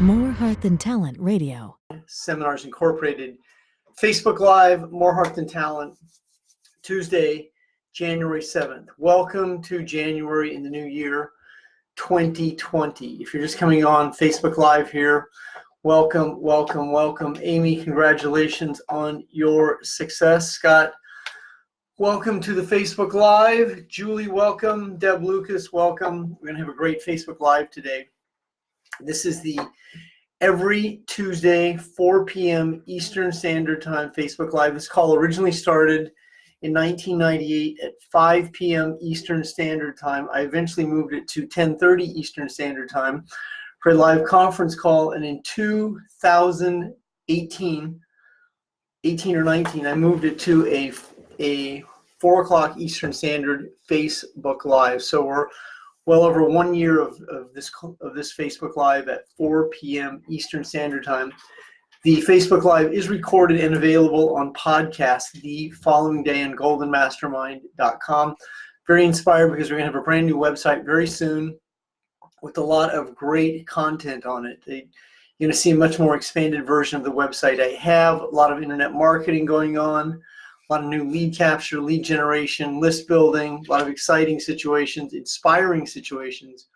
More Heart Than Talent Radio. Seminars Incorporated. Facebook Live, More Heart Than Talent, Tuesday, January 7th. Welcome to January in the new year, 2020. If you're just coming on Facebook Live here, welcome, welcome, welcome. Amy, congratulations on your success. Scott, welcome to the Facebook Live. Julie, welcome. Deb Lucas, welcome. We're going to have a great Facebook Live today. This is the every Tuesday, 4 p.m. Eastern Standard Time Facebook Live. This call originally started in 1998 at 5 p.m. Eastern Standard Time. I eventually moved it to 10:30 Eastern Standard Time for a live conference call, and in 2018, 18 or 19, I moved it to a 4 o'clock Eastern Standard Facebook Live. So we're well over 1 year of this Facebook Live at 4 p.m. Eastern Standard Time. The Facebook Live is recorded and available on podcast the following day on goldenmastermind.com. Very inspired because we're going to have a brand new website very soon with a lot of great content on it. You're going to see a much more expanded version of the website I have, a lot of internet marketing going on, a lot of new lead capture, lead generation, list building, a lot of exciting situations, inspiring situations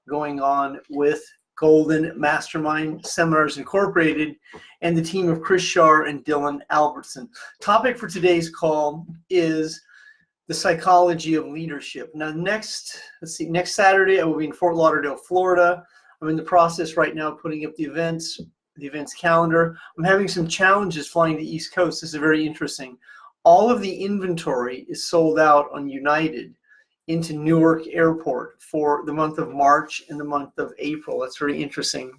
going on with Golden Mastermind Seminars Incorporated and the team of Chris Shar and Dylan Albertson. Topic for today's call is the psychology of leadership. Now next Saturday I will be in Fort Lauderdale, Florida. I'm in the process right now of putting up the events calendar. I'm having some challenges flying to the East Coast. This is very interesting. All of the inventory is sold out on United into Newark Airport for the month of March and the month of April. That's very interesting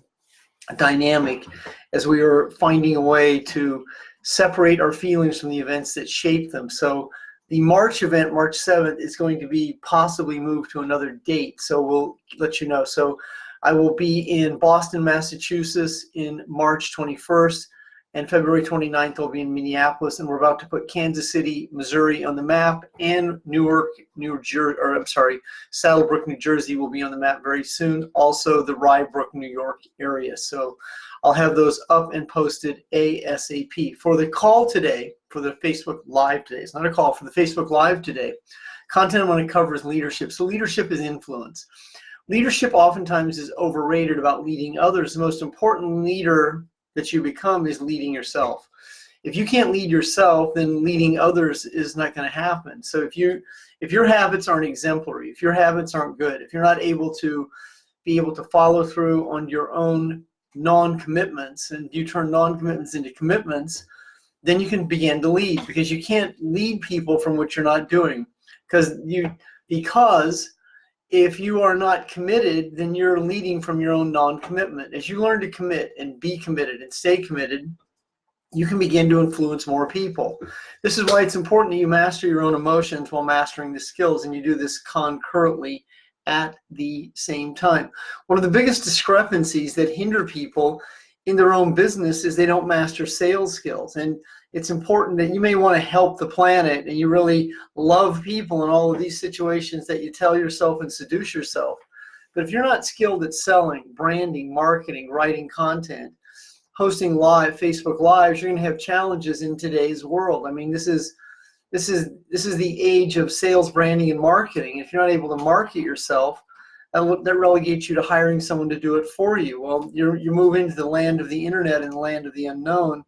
dynamic as we are finding a way to separate our feelings from the events that shape them. So the March event, March 7th, is going to be possibly moved to another date. So we'll let you know. So I will be in Boston, Massachusetts in March 21st. And February 29th, I'll be in Minneapolis, and we're about to put Kansas City, Missouri on the map, and Saddlebrook, New Jersey will be on the map very soon. Also, the Rye Brook, New York area. So I'll have those up and posted ASAP. For the call today, for the Facebook Live today, it's not a call, for the Facebook Live today, content I want to cover is leadership. So leadership is influence. Leadership oftentimes is overrated about leading others. The most important leader that you become is leading yourself. If you can't lead yourself, then leading others is not going to happen. So if your habits aren't exemplary, if your habits aren't good, if you're not able to follow through on your own non-commitments, and you turn non-commitments into commitments, then you can begin to lead, because you can't lead people from what you're not doing. Because if you are not committed, then you're leading from your own non-commitment. As you learn to commit and be committed and stay committed, you can begin to influence more people. This is why it's important that you master your own emotions while mastering the skills, and you do this concurrently at the same time. One of the biggest discrepancies that hinder people in their own business is they don't master sales skills. And it's important that you may want to help the planet and you really love people in all of these situations that you tell yourself and seduce yourself. But if you're not skilled at selling, branding, marketing, writing content, hosting live Facebook Lives, you're going to have challenges in today's world. I mean, this is the age of sales, branding, and marketing. If you're not able to market yourself, that relegates you to hiring someone to do it for you. Well, you move into the land of the internet and the land of the unknown.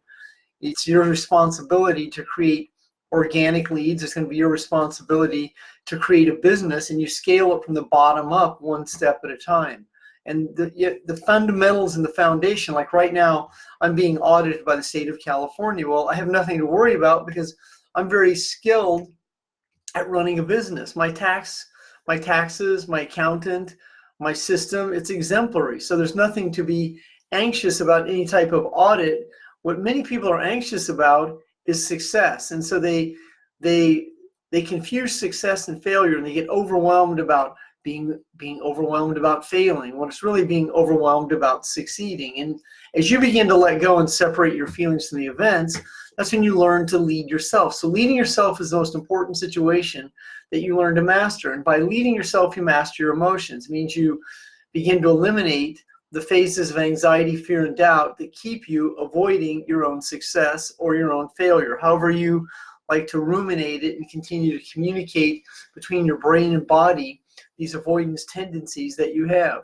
It's your responsibility to create organic leads. It's going to be your responsibility to create a business, and you scale it from the bottom up, one step at a time. And the fundamentals and the foundation, like right now, I'm being audited by the state of California. Well, I have nothing to worry about because I'm very skilled at running a business. My taxes, my accountant, my system, it's exemplary. So there's nothing to be anxious about any type of audit. What many people are anxious about is success. And so they confuse success and failure, and they get overwhelmed about being overwhelmed about failing, when it's really being overwhelmed about succeeding. And as you begin to let go and separate your feelings from the events, that's when you learn to lead yourself. So leading yourself is the most important situation that you learn to master. And by leading yourself, you master your emotions. It means you begin to eliminate the phases of anxiety, fear, and doubt that keep you avoiding your own success or your own failure. However you like to ruminate it and continue to communicate between your brain and body these avoidance tendencies that you have.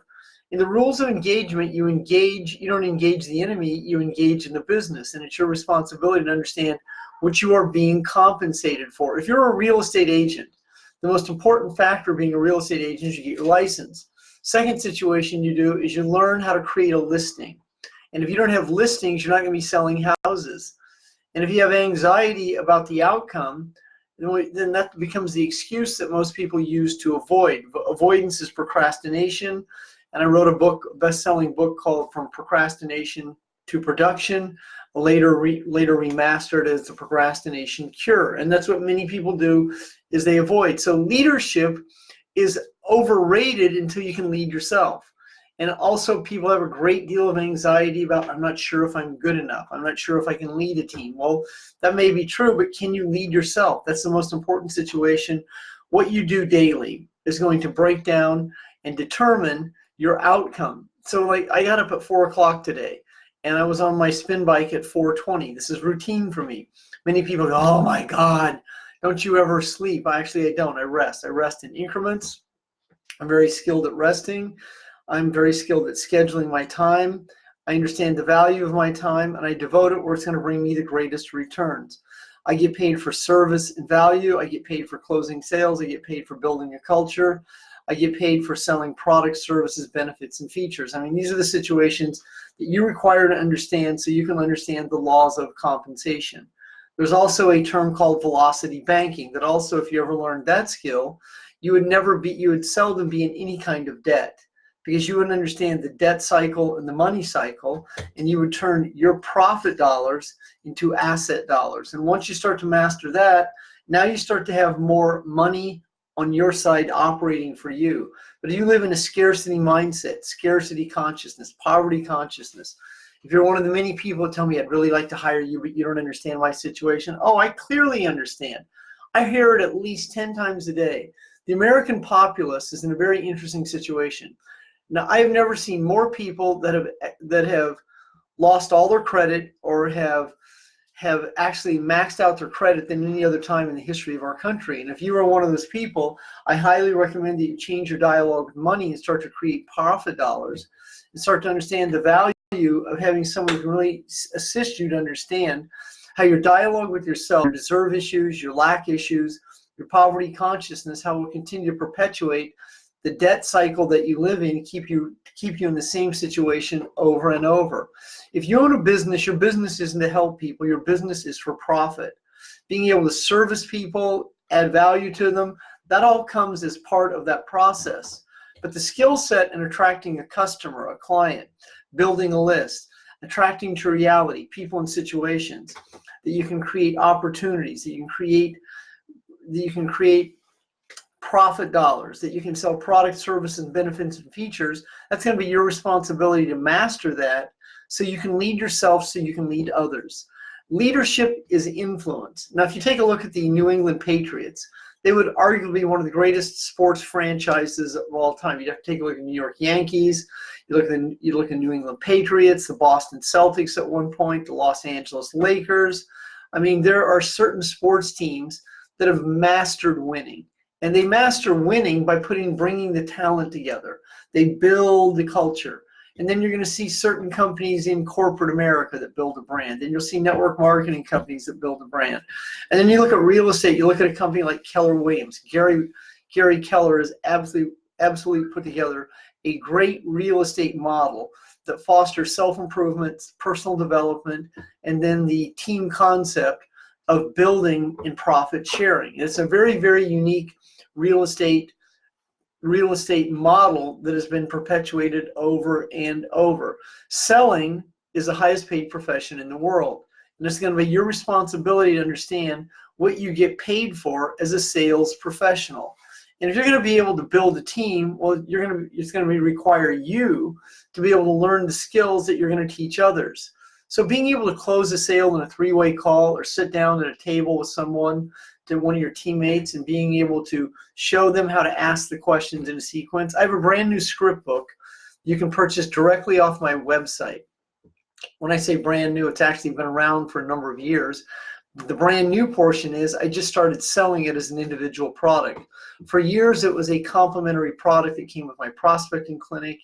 In the rules of engagement, you don't engage the enemy, you engage in the business. And it's your responsibility to understand what you are being compensated for. If you're a real estate agent, the most important factor of being a real estate agent is you get your license. Second situation you do is you learn how to create a listing. And if you don't have listings, you're not going to be selling houses. And if you have anxiety about the outcome, then that becomes the excuse that most people use to avoid. Avoidance is procrastination. And I wrote a best-selling book called From Procrastination to Production, later remastered as The Procrastination Cure. And that's what many people do, is they avoid. So leadership is overrated until you can lead yourself. And also people have a great deal of anxiety about, I'm not sure if I'm good enough. I'm not sure if I can lead a team. Well, that may be true, but can you lead yourself? That's the most important situation. What you do daily is going to break down and determine your outcome. So like I got up at 4 o'clock today and I was on my spin bike at 4:20. This is routine for me. Many people go, oh my God, don't you ever sleep? Actually, I don't. I rest. I rest in increments. I'm very skilled at resting. I'm very skilled at scheduling my time. I understand the value of my time and I devote it where it's going to bring me the greatest returns. I get paid for service and value. I get paid for closing sales. I get paid for building a culture. I get paid for selling products, services, benefits, and features. I mean, these are the situations that you require to understand so you can understand the laws of compensation. There's also a term called velocity banking that also, if you ever learned that skill, you would seldom be in any kind of debt, because you would understand the debt cycle and the money cycle, and you would turn your profit dollars into asset dollars. And once you start to master that, now you start to have more money on your side operating for you. But if you live in a scarcity mindset, scarcity consciousness, poverty consciousness, if you're one of the many people that tell me, I'd really like to hire you, but you don't understand my situation. Oh, I clearly understand. I hear it at least 10 times a day. The American populace is in a very interesting situation. Now, I have never seen more people that have lost all their credit or have actually maxed out their credit than any other time in the history of our country. And if you are one of those people, I highly recommend that you change your dialogue with money and start to create profit dollars and start to understand the value of having someone who can really assist you to understand how your dialogue with yourself, your deserve issues, your lack issues, your poverty consciousness, how it will continue to perpetuate the debt cycle that you live in, keep you in the same situation over and over. If you own a business, your business isn't to help people. Your business is for profit. Being able to service people, add value to them, that all comes as part of that process. But the skill set in attracting a customer, a client, building a list, attracting to reality, people and situations, that you can create opportunities, that you can create profit dollars, that you can sell products, services, benefits, and features, that's going to be your responsibility to master that so you can lead yourself, so you can lead others. Leadership is influence. Now, if you take a look at the New England Patriots, they would arguably be one of the greatest sports franchises of all time. You'd have to take a look at the New York Yankees, you look at New England Patriots, the Boston Celtics at one point, the Los Angeles Lakers. I mean, there are certain sports teams that have mastered winning. And they master winning by bringing the talent together. They build the culture. And then you're going to see certain companies in corporate America that build a brand. And you'll see network marketing companies that build a brand. And then you look at real estate. You look at a company like Keller Williams. Gary Keller has absolutely put together a great real estate model that fosters self-improvement, personal development, and then the team concept of building and profit sharing. It's a very, very unique real estate model that has been perpetuated over and over. Selling is the highest paid profession in the world. And it's going to be your responsibility to understand what you get paid for as a sales professional. And if you're going to be able to build a team, well, it's going to require you to be able to learn the skills that you're going to teach others. So being able to close a sale in a three-way call or sit down at a table with someone, to one of your teammates, and being able to show them how to ask the questions in a sequence. I have a brand new script book You can purchase directly off my website. When I say brand new, it's actually been around for a number of years. The brand new portion is I just started selling it as an individual product. For years, it was a complimentary product that came with my prospecting clinic.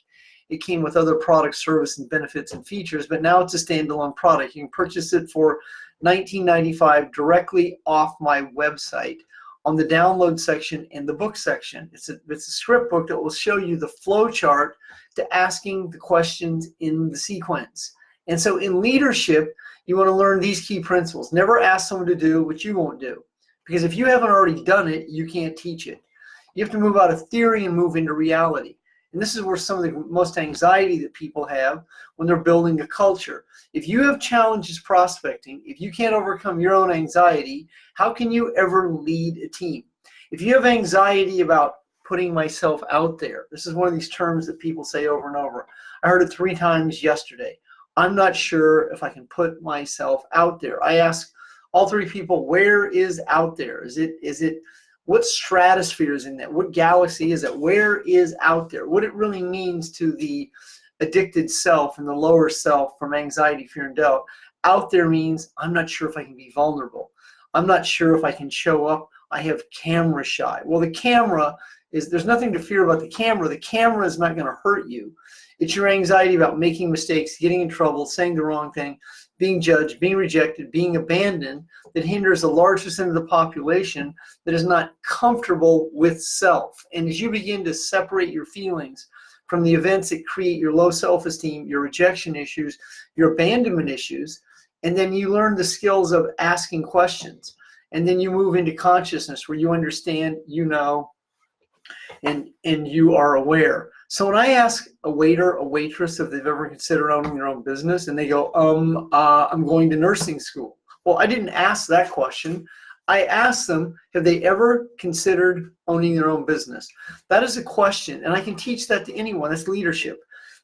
It came with other product, service, and benefits and features, but now it's a standalone product. You can purchase it for $19.95 directly off my website on the download section and the book section. It's a script book that will show you the flow chart to asking the questions in the sequence. And so in leadership, you want to learn these key principles. Never ask someone to do what you won't do. Because if you haven't already done it, you can't teach it. You have to move out of theory and move into reality. And this is where some of the most anxiety that people have when they're building a culture. If you have challenges prospecting, if you can't overcome your own anxiety, how can you ever lead a team? If you have anxiety about putting myself out there, this is one of these terms that people say over and over. I heard it 3 times yesterday. I'm not sure if I can put myself out there. I ask all 3 people, where is out there? Is it what stratosphere is in that? What galaxy is it? Where is out there? What it really means to the addicted self and the lower self from anxiety, fear, and doubt. Out there means I'm not sure if I can be vulnerable. I'm not sure if I can show up. I have camera shy. Well, the camera is, there's nothing to fear about the camera. The camera is not going to hurt you. It's your anxiety about making mistakes, getting in trouble, saying the wrong thing, being judged, being rejected, being abandoned that hinders a large percent of the population that is not comfortable with self. And as you begin to separate your feelings from the events that create your low self-esteem, your rejection issues, your abandonment issues, and then you learn the skills of asking questions. And then you move into consciousness where you understand, you know, and you are aware. So when I ask a waiter, a waitress, if they've ever considered owning their own business, and they go, I'm going to nursing school. Well, I didn't ask that question. I asked them, have they ever considered owning their own business? That is a question, and I can teach that to anyone. That's leadership.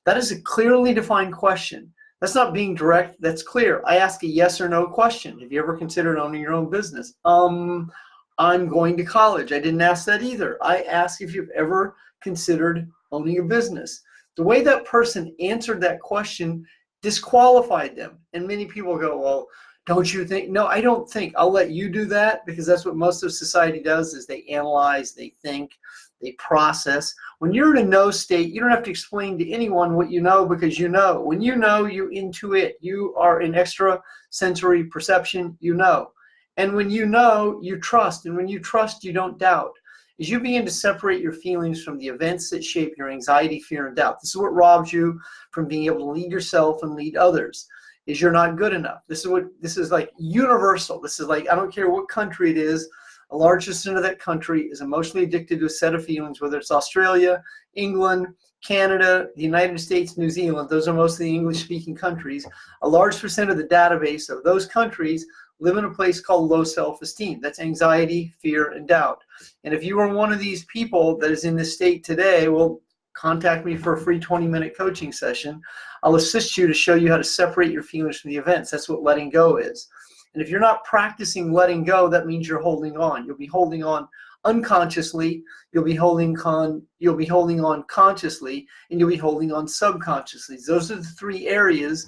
That is a clearly defined question. That's not being direct. That's clear. I ask a yes or no question. Have you ever considered owning your own business? I'm going to college. I didn't ask that either. I asked if you've ever considered owning a business. The way that person answered that question disqualified them. And many people go, well, don't you think? No, I don't think. I'll let you do that, because that's what most of society does, is they analyze, they think, they process. When you're in a know state, you don't have to explain to anyone what you know, because you know. When you know, you're into it. You are in extra sensory perception, you know. And when you know, you trust. And when you trust, you don't doubt. As you begin to separate your feelings from the events that shape your anxiety, fear, and doubt, this is what robs you from being able to lead yourself and lead others, is you're not good enough. This is like universal. This is like, I don't care what country it is, a large percent of that country is emotionally addicted to a set of feelings, whether it's Australia, England, Canada, the United States, New Zealand. Those are most of the English-speaking countries. A large percent of the database of those countries live in a place called low self-esteem. That's anxiety, fear, and doubt. And if you are one of these people that is in this state today, well, contact me for a free 20-minute coaching session. I'll assist you to show you how to separate your feelings from the events. That's what letting go is. And if you're not practicing letting go, that means you're holding on. You'll be holding on unconsciously, you'll be holding on consciously, and you'll be holding on subconsciously. Those are the 3 areas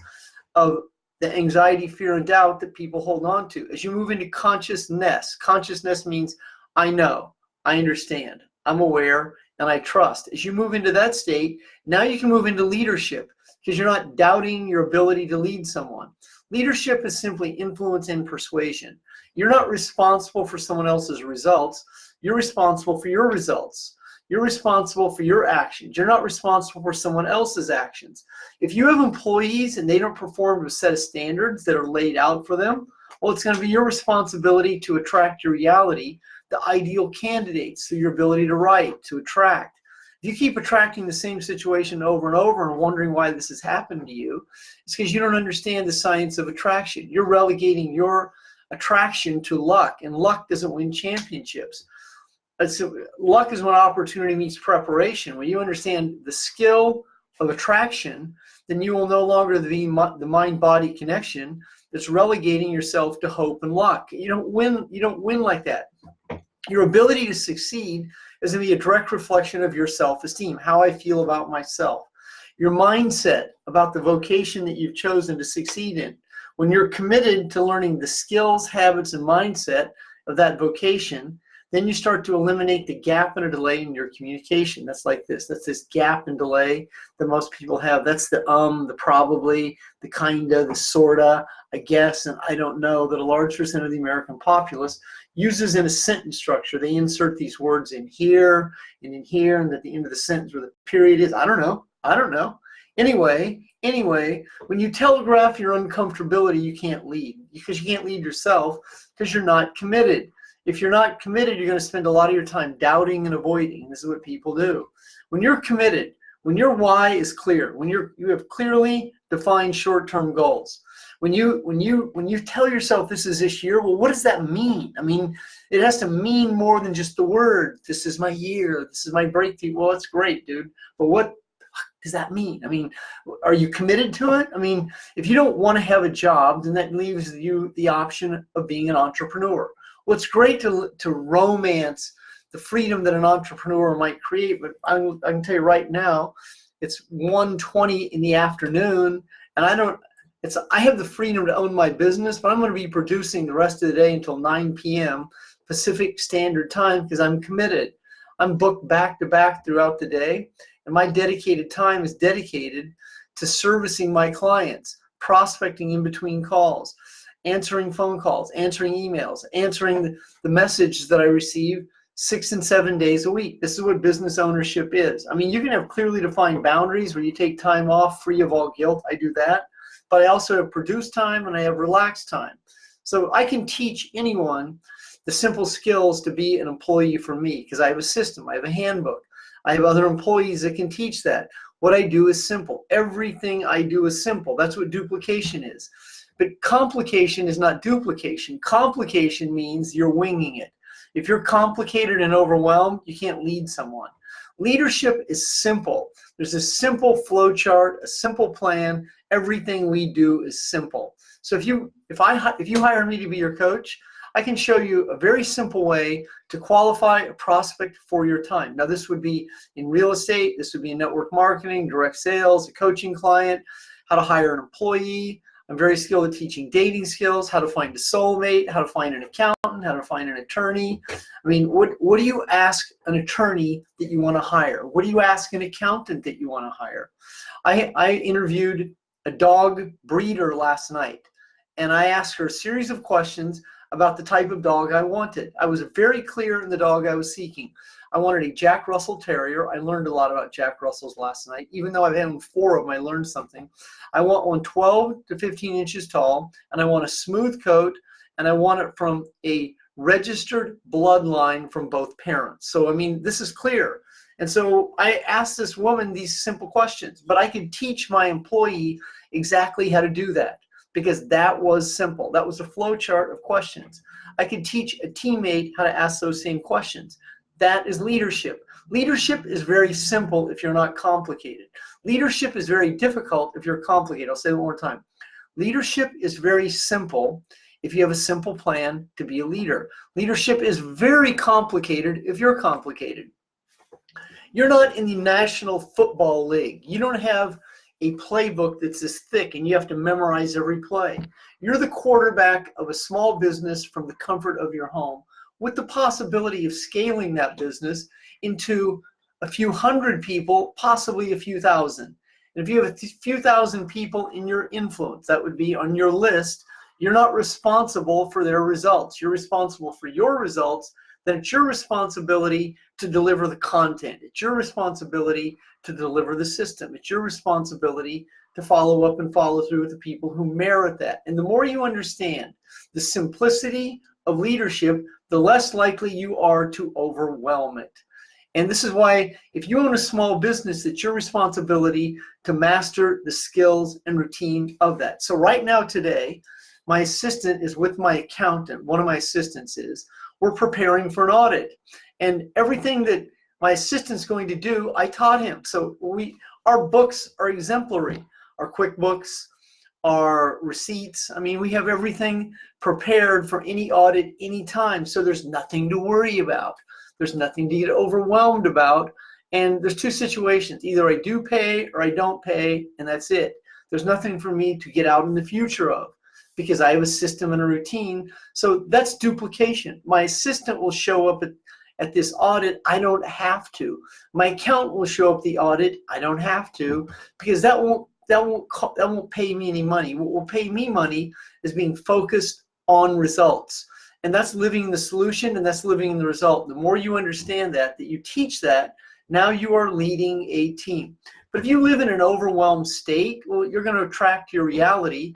of the anxiety, fear, and doubt that people hold on to. As you move into consciousness, consciousness means I know, I understand, I'm aware, and I trust. As you move into that state, now you can move into leadership, because you're not doubting your ability to lead someone. Leadership is simply influence and persuasion. You're not responsible for someone else's results. You're responsible for your results. You're responsible for your actions. You're not responsible for someone else's actions. If you have employees and they don't perform to a set of standards that are laid out for them, well, it's going to be your responsibility to attract your reality, the ideal candidates, through your ability to write, to attract. If you keep attracting the same situation over and over and wondering why this has happened to you, it's because you don't understand the science of attraction. You're relegating your attraction to luck, and luck doesn't win championships. Luck is when opportunity meets preparation. When you understand the skill of attraction, then you will no longer be the mind-body connection that's relegating yourself to hope and luck. You don't win like that. Your ability to succeed is going to be a direct reflection of your self-esteem, how I feel about myself. your mindset about the vocation that you've chosen to succeed in. When you're committed to learning the skills, habits, and mindset of that vocation, then you start to eliminate the gap and a delay in your communication. That's like this. That's this gap and delay that most people have. That's the probably, the kinda, the sorta, I guess, and I don't know that a large percent of the American populace uses in a sentence structure. They insert these words in here and in here, and at the end of the sentence where the period is, I don't know. Anyway, when you telegraph your uncomfortability, you can't lead, because you can't lead yourself because you're not committed. If you're not committed, you're going to spend a lot of your time doubting and avoiding. This is what people do. When you're committed, when your why is clear, when you have clearly defined short-term goals, when you tell yourself this is this year, well, what does that mean? I mean, it has to mean more than just the word. This is my year. This is my breakthrough. Well, it's great, dude. But what does that mean? I mean, are you committed to it? I mean, if you don't want to have a job, then that leaves you the option of being an entrepreneur. Well, it's great to romance the freedom that an entrepreneur might create, but I can tell you right now, it's 1:20 in the afternoon, and I have the freedom to own my business, but I'm going to be producing the rest of the day until 9 p.m. Pacific Standard Time because I'm committed. I'm booked back to back throughout the day, and my dedicated time is dedicated to servicing my clients, prospecting in between calls, answering phone calls, answering emails, answering the messages that I receive 6 and 7 days a week. This is what business ownership is. I mean, you can have clearly defined boundaries where you take time off free of all guilt. I do that. But I also have produced time and I have relaxed time. So I can teach anyone the simple skills to be an employee for me because I have a system. I have a handbook. I have other employees that can teach that. What I do is simple. Everything I do is simple. That's what duplication is. But complication is not duplication. Complication means you're winging it. If you're complicated and overwhelmed, you can't lead someone. Leadership is simple. There's a simple flow chart, a simple plan. Everything we do is simple. So if you hire me to be your coach, I can show you a very simple way to qualify a prospect for your time. Now, this would be in real estate. This would be in network marketing, direct sales, a coaching client, how to hire an employee. I'm very skilled at teaching dating skills, how to find a soulmate, how to find an accountant, how to find an attorney. I mean, what do you ask an attorney that you want to hire? What do you ask an accountant that you want to hire? I interviewed a dog breeder last night, and I asked her a series of questions about the type of dog I wanted. I was very clear in the dog I was seeking. I wanted a Jack Russell Terrier. I learned a lot about Jack Russells last night. Even though I've had 4 of them, I learned something. I want one 12 to 15 inches tall, and I want a smooth coat, and I want it from a registered bloodline from both parents. So, I mean, this is clear. And so I asked this woman these simple questions, but I could teach my employee exactly how to do that because that was simple. That was a flow chart of questions. I could teach a teammate how to ask those same questions. That is leadership. Leadership is very simple if you're not complicated. Leadership is very difficult if you're complicated. I'll say it one more time. Leadership is very simple if you have a simple plan to be a leader. Leadership is very complicated if you're complicated. You're not in the National Football League. You don't have a playbook that's this thick and you have to memorize every play. You're the quarterback of a small business from the comfort of your home, with the possibility of scaling that business into a few hundred people, possibly a few thousand. And if you have a few thousand people in your influence, that would be on your list, you're not responsible for their results. You're responsible for your results. Then it's your responsibility to deliver the content. It's your responsibility to deliver the system. It's your responsibility to follow up and follow through with the people who merit that. And the more you understand the simplicity of leadership, the less likely you are to overwhelm it. And this is why if you own a small business, it's your responsibility to master the skills and routine of that. So right now today, my assistant is with my accountant. One of my assistants is. We're preparing for an audit. And everything that my assistant's going to do, I taught him. So our books are exemplary. Our QuickBooks, our receipts. I mean, we have everything prepared for any audit, anytime. So there's nothing to worry about. There's nothing to get overwhelmed about. And there's two situations. Either I do pay or I don't pay, and that's it. There's nothing for me to get out in the future of because I have a system and a routine. So that's duplication. My assistant will show up at this audit. I don't have to. My accountant will show up at the audit. I don't have to, because that won't pay me any money. What will pay me money is being focused on results. And that's living in the solution, and that's living in the result. The more you understand that you teach that, now you are leading a team. But if you live in an overwhelmed state, well, you're going to attract to your reality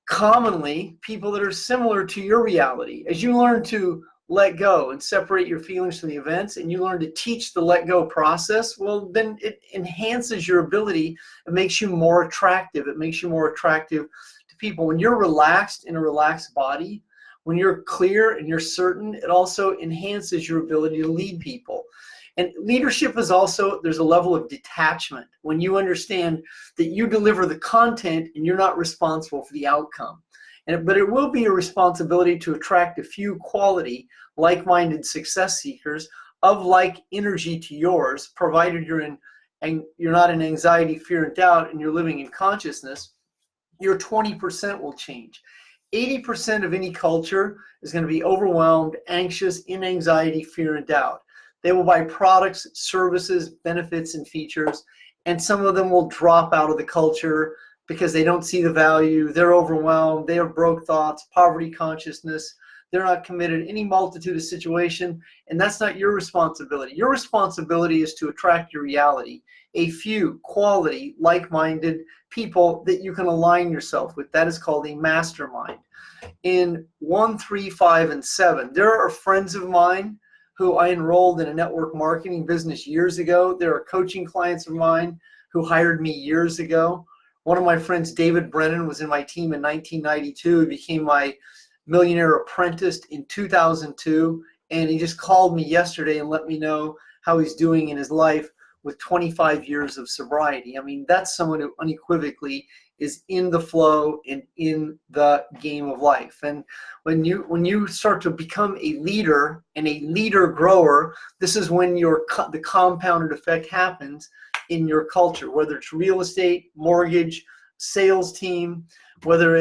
commonly people that are similar to your reality. As you learn to let go and separate your feelings from the events, and you learn to teach the let go process, well, then it enhances your ability. It makes you more attractive. It makes you more attractive to people. When you're relaxed in a relaxed body, when you're clear and you're certain, it also enhances your ability to lead people. And leadership is also, there's a level of detachment when you understand that you deliver the content and you're not responsible for the outcome. But it will be a responsibility to attract a few quality, like-minded success seekers of like energy to yours, provided you're not in anxiety, fear, and doubt, and you're living in consciousness. Your 20% will change. 80% of any culture is going to be overwhelmed, anxious, in anxiety, fear, and doubt. They will buy products, services, benefits, and features, and some of them will drop out of the culture because they don't see the value. They're overwhelmed. They have broke thoughts, poverty consciousness. They're not committed to any multitude of situation, and that's not your responsibility. Your responsibility is to attract your reality, a few quality, like-minded people that you can align yourself with. That is called a mastermind. In 1, 3, 5, and 7, there are friends of mine who I enrolled in a network marketing business years ago. There are coaching clients of mine who hired me years ago. One of my friends, David Brennan, was in my team in 1992. He became my millionaire apprentice in 2002. And he just called me yesterday and let me know how he's doing in his life with 25 years of sobriety. I mean, that's someone who unequivocally is in the flow and in the game of life. And when you start to become a leader and a leader grower, this is when the compounded effect happens in your culture, whether it's real estate, mortgage, sales team, whether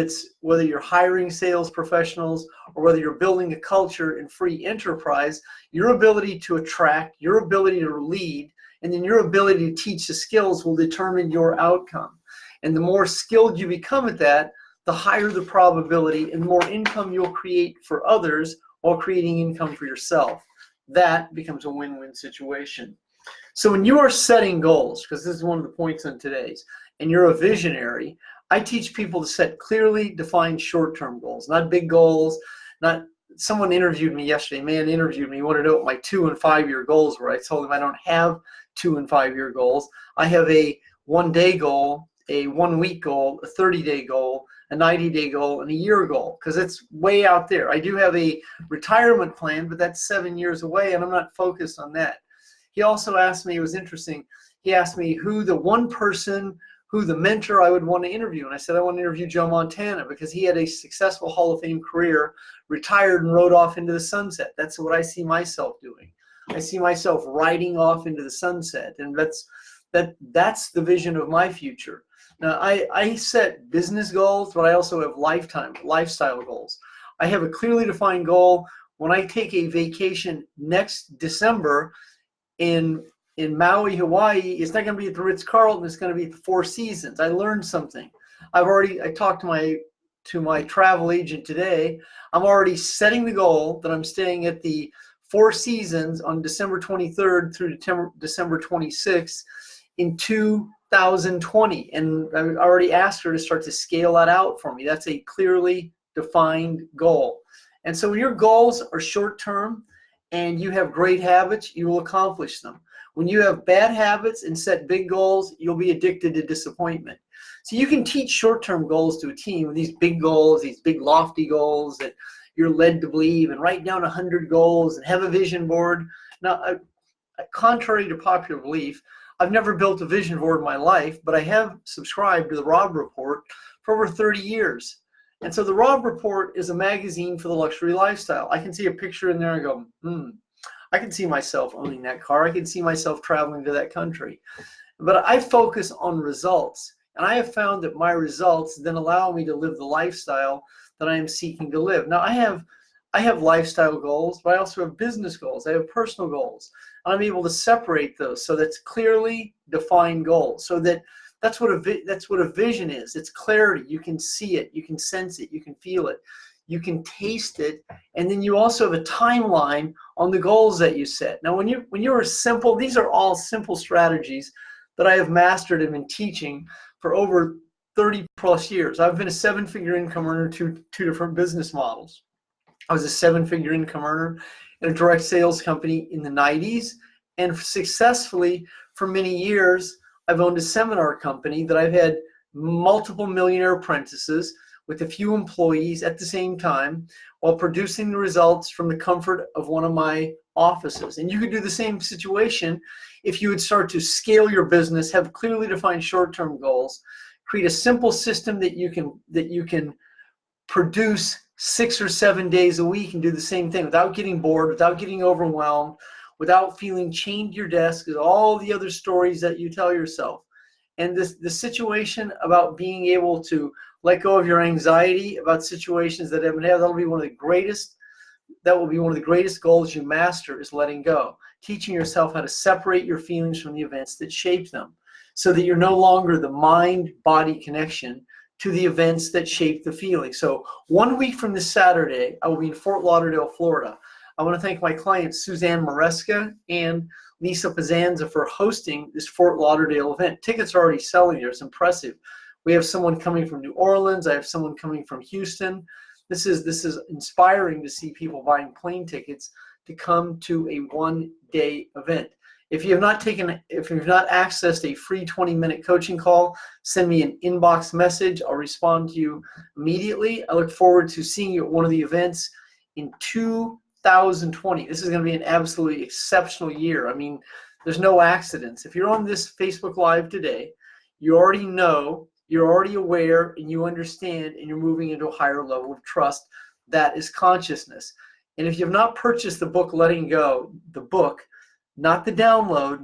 you're hiring sales professionals or whether you're building a culture in free enterprise. Your ability to attract, your ability to lead, and then your ability to teach the skills will determine your outcome. And the more skilled you become at that, the higher the probability and the more income you'll create for others while creating income for yourself. That becomes a win-win situation. So when you are setting goals, because this is one of the points on today's, and you're a visionary, I teach people to set clearly defined short-term goals, not big goals. Someone interviewed me yesterday, he wanted to know what my 2 and 5 year goals were. I told him I don't have 2 and 5 year goals. I have a 1-day goal, a 1-week goal, a 30-day goal, a 90-day goal, and a year goal, because it's way out there. I do have a retirement plan, but that's 7 years away, and I'm not focused on that. He also asked me, it was interesting, he asked me who the mentor I would want to interview. And I said, I want to interview Joe Montana because he had a successful Hall of Fame career, retired and rode off into the sunset. That's what I see myself doing. I see myself riding off into the sunset, and that's the vision of my future. Now, I set business goals, but I also have lifestyle goals. I have a clearly defined goal. When I take a vacation next December in Maui, Hawaii, it's not going to be at the Ritz-Carlton. It's going to be at the Four Seasons. I learned something. I talked to my travel agent today. I'm already setting the goal that I'm staying at the Four Seasons on December 23rd through December 26th in 2020. And I already asked her to start to scale that out for me. That's a clearly defined goal. And so when your goals are short-term and you have great habits, you will accomplish them. When you have bad habits and set big goals, you'll be addicted to disappointment. So you can teach short-term goals to a team, these big goals, these big lofty goals that you're led to believe, and write down 100 goals and have a vision board. Now, contrary to popular belief, I've never built a vision board in my life, but I have subscribed to the Robb Report for over 30 years. And so the Robb Report is a magazine for the luxury lifestyle. I can see a picture in there and go, I can see myself owning that car. I can see myself traveling to that country. But I focus on results. And I have found that my results then allow me to live the lifestyle that I am seeking to live. Now, I have lifestyle goals, but I also have business goals. I have personal goals. And I'm able to separate those so that's clearly defined goals. So that's what a vision is. It's clarity. You can see it. You can sense it. You can feel it. You can taste it. And then you also have a timeline on the goals that you set. Now, when you're simple, these are all simple strategies that I have mastered and been teaching for over 30 plus years. I've been a 7-figure income earner to 2 different business models. I was a 7-figure income earner in a direct sales company in the 90s, and successfully for many years, I've owned a seminar company that I've had multiple millionaire apprentices with a few employees at the same time while producing the results from the comfort of one of my offices. And you could do the same situation if you would start to scale your business, have clearly defined short-term goals, create a simple system that you can produce 6 or 7 days a week and do the same thing without getting bored, without getting overwhelmed, without feeling chained to your desk with all the other stories that you tell yourself. And the situation about being able to let go of your anxiety about situations that haven't happened, that will be one of the greatest goals you master, is letting go. Teaching yourself how to separate your feelings from the events that shape them, so that you're no longer the mind-body connection to the events that shape the feeling. So 1 week from this Saturday, I will be in Fort Lauderdale, Florida. I want to thank my clients, Suzanne Maresca and Lisa Pazanza, for hosting this Fort Lauderdale event. Tickets are already selling there. It's impressive. We have someone coming from New Orleans. I have someone coming from Houston. This is inspiring to see people buying plane tickets to come to a one-day event. If you have not accessed a free 20-minute coaching call, send me an inbox message. I'll respond to you immediately. I look forward to seeing you at one of the events in 2020. This is going to be an absolutely exceptional year. I mean, there's no accidents. If you're on this Facebook Live today, you already know, you're already aware, and you understand, and you're moving into a higher level of trust. That is consciousness. And if you have not purchased the book, Letting Go, the book, not the download,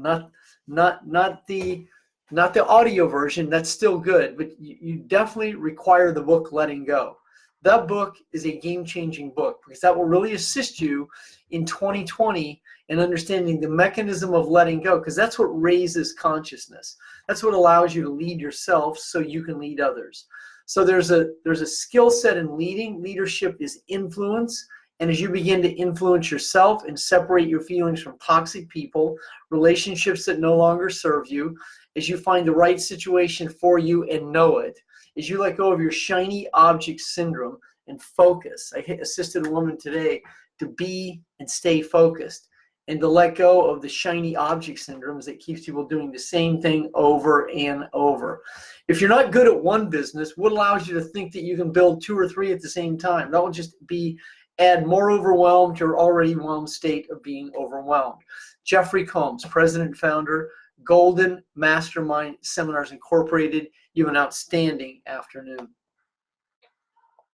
not the audio version, that's still good, but you definitely require the book, Letting Go. That book is a game-changing book because that will really assist you in 2020 in understanding the mechanism of letting go, because that's what raises consciousness. That's what allows you to lead yourself so you can lead others. So there's a skill set in leading. Leadership is influence. And as you begin to influence yourself and separate your feelings from toxic people, relationships that no longer serve you, as you find the right situation for you and know it, as you let go of your shiny object syndrome and focus. I assisted a woman today to be and stay focused and to let go of the shiny object syndromes that keeps people doing the same thing over and over. If you're not good at one business, what allows you to think that you can build 2 or 3 at the same time? That will just add more overwhelm to your already overwhelmed state of being overwhelmed. Jeffery Combs, president and founder, Golden Mastermind Seminars Incorporated. You have an outstanding afternoon.